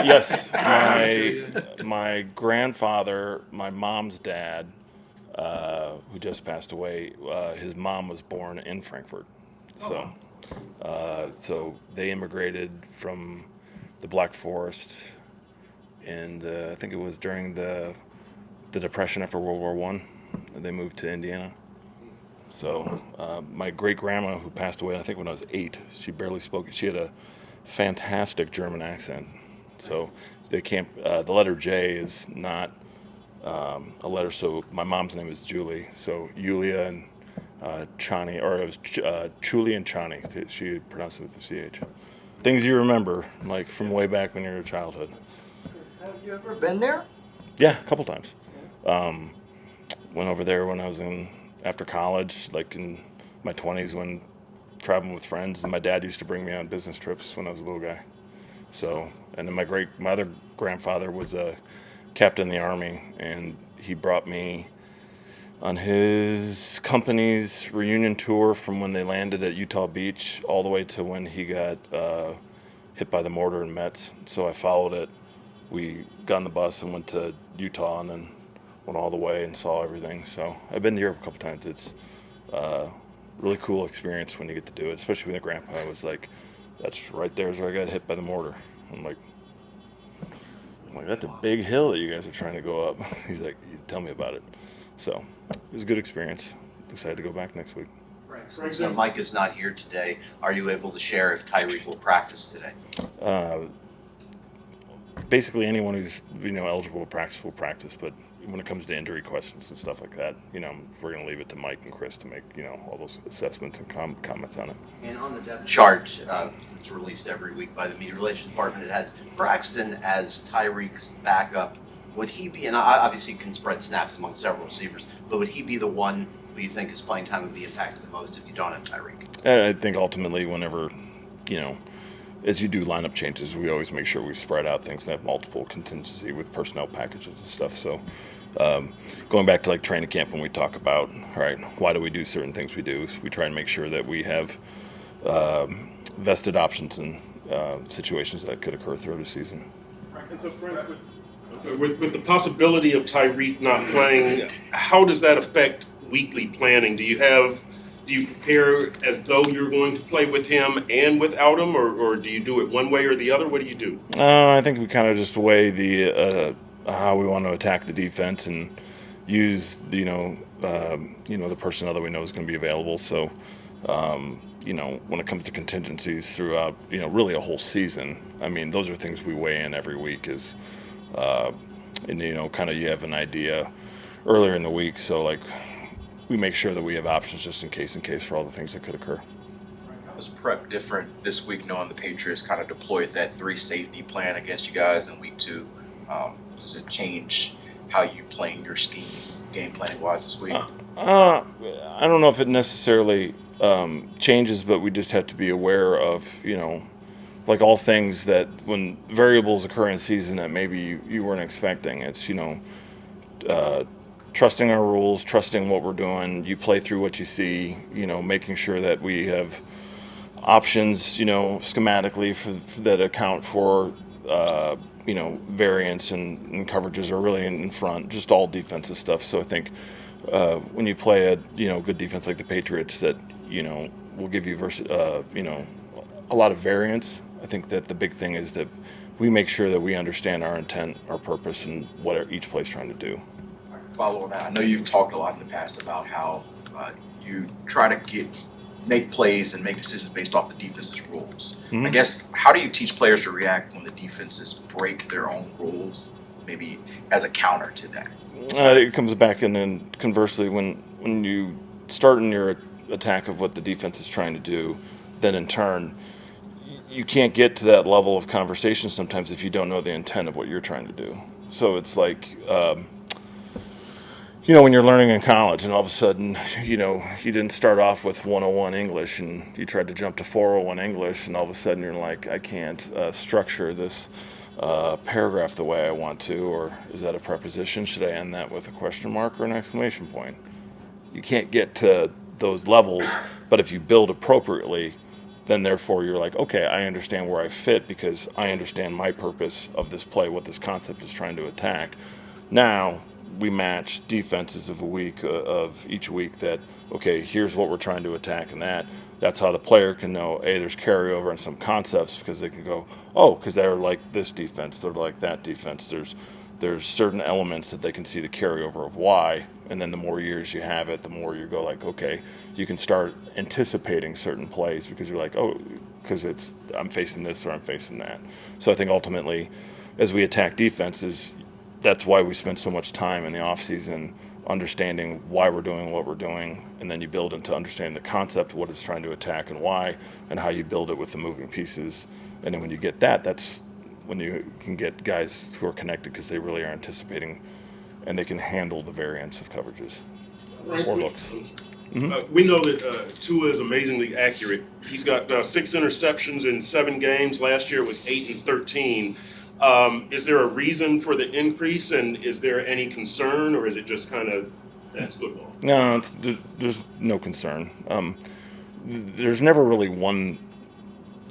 Yes, my grandfather, my mom's dad, who just passed away, his mom was born in Frankfurt. So they immigrated from the Black Forest, and I think it was during the Depression after World War One. They moved to Indiana. So my great grandma, who passed away, I think when I was 8, she barely spoke. She had a fantastic German accent. So they can't. The letter J is not a letter. So my mom's name is Julie. So Yulia and Chani, or it was Chuli and Chani. She pronounced it with the CH. Things you remember, like from way back when you were a childhood. Have you ever been there? Yeah, a couple times. Went over there when I was after college, like in my 20s, when traveling with friends. And my dad used to bring me on business trips when I was a little guy. So, and then my other grandfather was a captain in the Army, and he brought me on his company's reunion tour from when they landed at Utah Beach all the way to when he got hit by the mortar in Metz. So I followed it. We got on the bus and went to Utah, and then went all the way and saw everything. So I've been to Europe a couple times. It's really cool experience when you get to do it, especially when the grandpa was like, "That's right there is where I got hit by the mortar." I'm like, that's a big hill that you guys are trying to go up. He's like, "Tell me about it." So it was a good experience. Excited to go back next week. Since Mike is not here today, are you able to share if Tyreek will practice today? Basically, anyone who's eligible to practice will practice, but when it comes to injury questions and stuff like that, we're going to leave it to Mike and Chris to make all those assessments and comments on it. And on the depth chart, it's released every week by the media relations department. It has Braxton as Tyreek's backup. Would he be, and obviously you can spread snaps among several receivers, but would he be the one who you think his playing time would be impacted the most if you don't have Tyreek? I think ultimately, whenever as you do lineup changes, we always make sure we spread out things and have multiple contingency with personnel packages and stuff. So going back to like training camp, when we talk about, all right, why do we do certain things we do, we try and make sure that we have vested options in situations that could occur throughout the season. And so, Frank, with the possibility of Tyreek not playing, how does that affect weekly planning? Do you prepare as though you're going to play with him and without him, or do you do it one way or the other? What do you do? I think we kind of just weigh the how we want to attack the defense and use the personnel that we know is going to be available. So when it comes to contingencies throughout really a whole season, I mean those are things we weigh in every week. Kind of you have an idea earlier in the week, so like. We make sure that we have options just in case for all the things that could occur. How was prep different this week, knowing the Patriots kind of deployed that 3 safety plan against you guys in week 2? Does it change how you playing your scheme, game planning wise this week? I don't know if it necessarily changes, but we just have to be aware of, like all things that when variables occur in season that maybe you weren't expecting. It's, trusting our rules, trusting what we're doing. You play through what you see, making sure that we have options, schematically that account for, variance and coverages are really in front, just all defensive stuff. So I think when you play a, good defense like the Patriots that, will give you, a lot of variance, I think that the big thing is that we make sure that we understand our intent, our purpose, and what each play's trying to do. Follow on that. I know you've talked a lot in the past about how you try to make plays and make decisions based off the defense's rules. Mm-hmm. I guess, how do you teach players to react when the defenses break their own rules, maybe as a counter to that? It comes back, and then conversely, when you start in your attack of what the defense is trying to do, then in turn, you can't get to that level of conversation sometimes if you don't know the intent of what you're trying to do. So it's like... when you're learning in college and all of a sudden, you didn't start off with 101 English and you tried to jump to 401 English, and all of a sudden you're like, I can't structure this paragraph the way I want to, or is that a preposition? Should I end that with a question mark or an exclamation point? You can't get to those levels, but if you build appropriately, then therefore you're like, okay, I understand where I fit because I understand my purpose of this play, what this concept is trying to attack. Now we match defenses of a week of each week that, okay, here's what we're trying to attack, and that's how the player can know, hey, there's carryover in some concepts, because they can go, oh, because they're like this defense, they're like that defense. There's certain elements that they can see the carryover of why, and then the more years you have it, the more you go like, okay, you can start anticipating certain plays because you're like, oh, because I'm facing this or I'm facing that. So I think ultimately, as we attack defenses, that's why we spend so much time in the offseason understanding why we're doing what we're doing, and then you build into understanding the concept, what it's trying to attack and why, and how you build it with the moving pieces. And then when you get that, that's when you can get guys who are connected because they really are anticipating and they can handle the variance of coverages or looks. We know that Tua is amazingly accurate. He's got 6 interceptions in 7 games. Last year it was 8 and 13. Is there a reason for the increase, and is there any concern, or is it just kind of that's football? No, there's no concern. There's never really one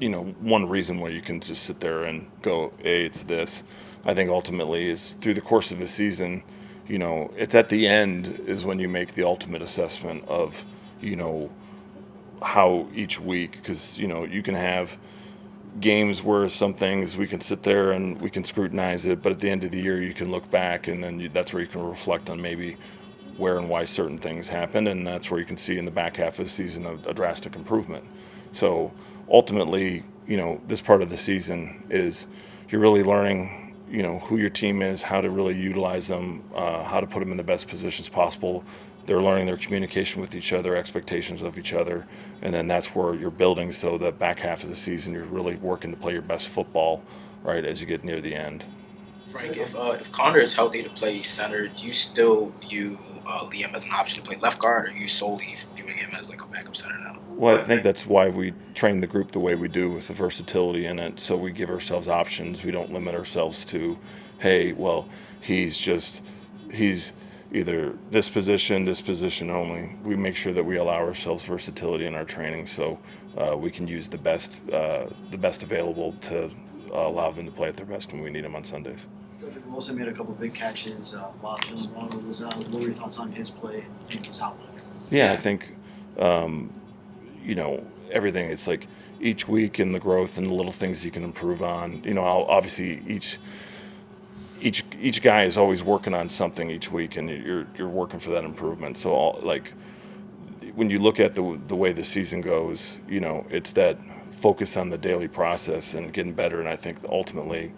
reason why you can just sit there and go, hey, it's this. I think ultimately is through the course of a season, it's at the end is when you make the ultimate assessment of, how each week, because, you can have games where some things we can sit there and we can scrutinize it, but at the end of the year you can look back and then that's where you can reflect on maybe where and why certain things happened, and that's where you can see in the back half of the season a drastic improvement. So ultimately, this part of the season is you're really learning, who your team is, how to really utilize them, how to put them in the best positions possible. They're learning their communication with each other, expectations of each other, and then that's where you're building so the back half of the season you're really working to play your best football, right, as you get near the end. Frank, if Connor is healthy to play center, do you still view Liam as an option to play left guard, or are you solely viewing him as like a backup center now? Well, I think that's why we train the group the way we do with the versatility in it, so we give ourselves options. We don't limit ourselves to, hey, well, he's either this position only. We make sure that we allow ourselves versatility in our training, so we can use the best available to allow them to play at their best when we need them on Sundays. Cedric Wilson made a couple big catches while Jalen Waddle was out. What were your thoughts on his play and his outlook? Yeah, I think everything. It's like each week and the growth and the little things you can improve on. Obviously each guy is always working on something each week, and you're working for that improvement. So when you look at the way the season goes, it's that focus on the daily process and getting better. And I think ultimately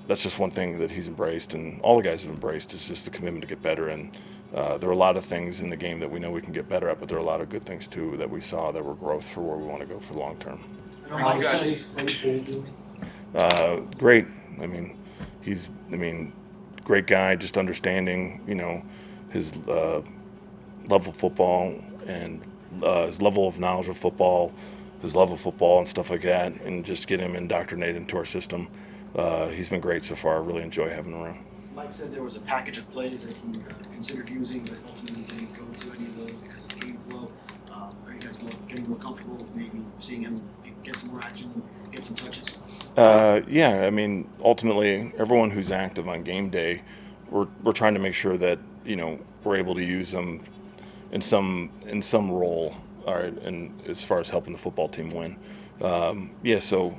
that's just one thing that he's embraced, and all the guys have embraced, is just the commitment to get better. And there are a lot of things in the game that we know we can get better at, but there are a lot of good things too that we saw that were growth for where we want to go for the long term. Great. He's great guy, just understanding, his level of football and his level of knowledge of football, his love of football and stuff like that, and just get him indoctrinated into our system. He's been great so far. I really enjoy having him around. Mike said there was a package of plays that he considered using, but ultimately didn't go to any of those because of game flow. Are you guys getting more comfortable with maybe seeing him get some more action, get some touches? Yeah, ultimately, everyone who's active on game day, we're trying to make sure that we're able to use them in some role, all right, and as far as helping the football team win. So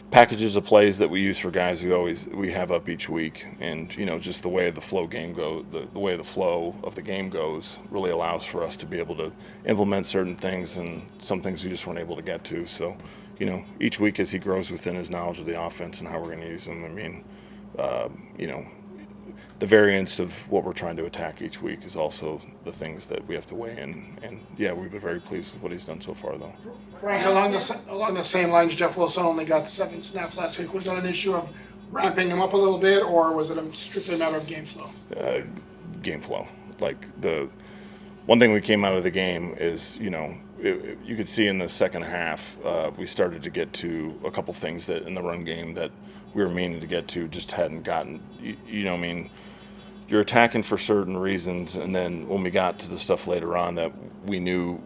packages of plays that we use for guys we have up each week, and just the way the flow game goes, the way the flow of the game goes really allows for us to be able to implement certain things, and some things we just weren't able to get to. So each week as he grows within his knowledge of the offense and how we're going to use him, the variance of what we're trying to attack each week is also the things that we have to weigh in. And yeah, we've been very pleased with what he's done so far, though. Frank, along the same lines, Jeff Wilson only got 7 snaps last week. Was that an issue of ramping him up a little bit, or was it strictly a matter of game flow? Game flow. The one thing we came out of the game is, you could see in the second half, we started to get to a couple things that in the run game that we were meaning to get to, just hadn't gotten. You're attacking for certain reasons, and then when we got to the stuff later on that we knew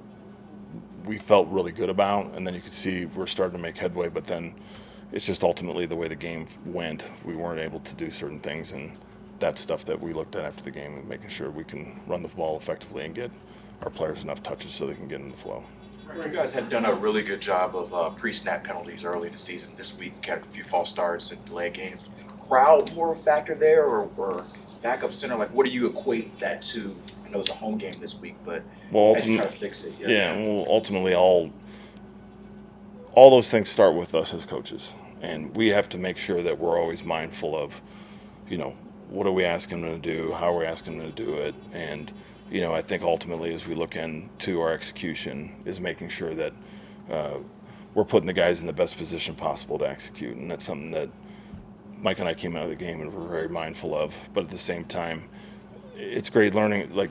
we felt really good about, and then you could see we're starting to make headway, but then it's just ultimately the way the game went. We weren't able to do certain things, and that's stuff that we looked at after the game and making sure we can run the ball effectively and get our players enough touches so they can get in the flow. You guys had done a really good job of pre-snap penalties early in the season. This week, had a few false starts and delayed games. Crowd more of a factor there, or backup center? Like, what do you equate that to? I know it's a home game this week, but Well, as you try to fix it. well, ultimately, all those things start with us as coaches, and we have to make sure that we're always mindful of, what are we asking them to do, how are we asking them to do it, and I think ultimately as we look into our execution is making sure that we're putting the guys in the best position possible to execute, and that's something that Mike and I came out of the game and were very mindful of. But at the same time, it's great learning. Like,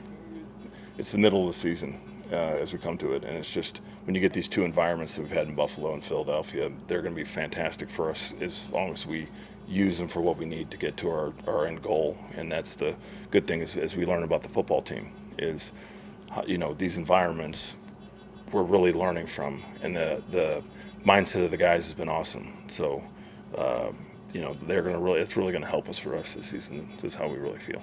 it's the middle of the season as we come to it, and it's just when you get these two environments that we've had in Buffalo and Philadelphia, they're going to be fantastic for us as long as we use them for what we need to get to our end goal. And that's the good thing is, as we learn about the football team is, these environments we're really learning from, and the mindset of the guys has been awesome. So, they're going to it's really going to help us for us this season. This is how we really feel.